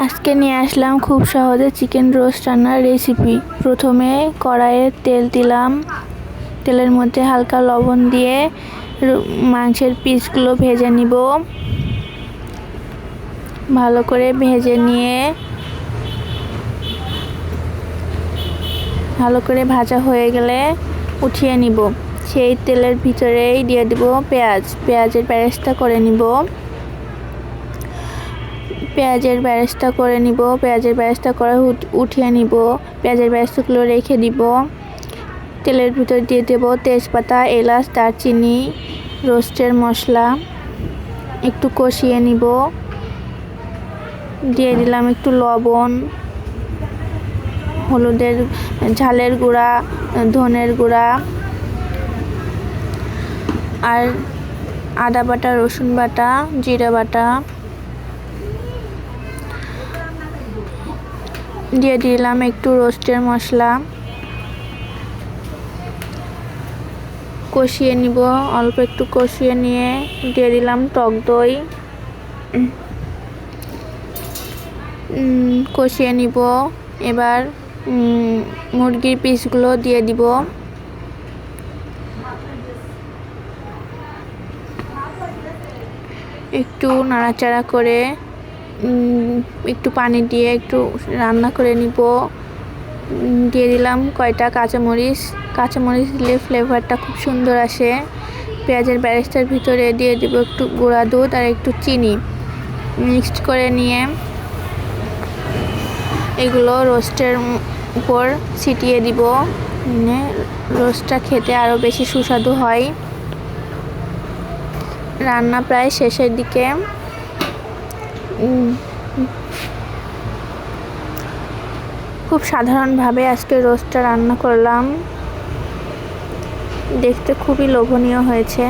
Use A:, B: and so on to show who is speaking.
A: আজকে নিয়ে আসলাম খুব সহজে চিকেন রোস্ট রান্নার রেসিপি। প্রথমে কড়াইয়ে তেল দিলাম, তেলের মধ্যে হালকা লবণ দিয়ে মাংসের পিসগুলো ভেজে নিব। ভালো করে ভেজে নিয়ে ভালো করে ভাজা হয়ে গেলে উঠিয়ে নিব। সেই তেলের ভিতরেই দিয়ে দিব পেঁয়াজের বেরেস্তা করে নিব। পেঁয়াজের বেরেস্তা করে উঠিয়ে নিব। পেঁয়াজের বেরেস্তাগুলো রেখে দিব। তেলের ভিতর দিয়ে দেব তেজপাতা, এলাচ, দারচিনি, রোস্টের মশলা, একটু কষিয়ে নিব। দিয়ে দিলাম একটু লবণ, হলুদের, ঝালের গুঁড়া, ধনের গুঁড়া আর আদা বাটা, রসুন বাটা, জিরা বাটা দিয়ে দিলাম একটু রোস্টের মশলা। কষিয়ে নিব। অল্প একটু কষিয়ে নিয়ে দিয়ে দিলাম টক দই। কষিয়ে নিব। এবার মুরগির পিসগুলো দিয়ে দিব। একটু নাড়াচাড়া করে একটু পানি দিয়ে একটু রান্না করে নিব। দিয়ে দিলাম কয়টা কাঁচামরিচ দিলে ফ্লেভারটা খুব সুন্দর আসে। পেঁয়াজের বেরেস্তার ভিতরে দিয়ে দিব একটু গুঁড়া দুধ আর একটু চিনি। মিক্সড করে নিয়ে এগুলো রোস্টের উপর ছিটিয়ে দিব। রোস্টটা খেতে আরও বেশি সুস্বাদু হয়। রান্না প্রায় শেষের দিকে। খুব সাধারণভাবে আজকে রোস্টটা রান্না করলাম। দেখতে খুবই লোভনীয় হয়েছে।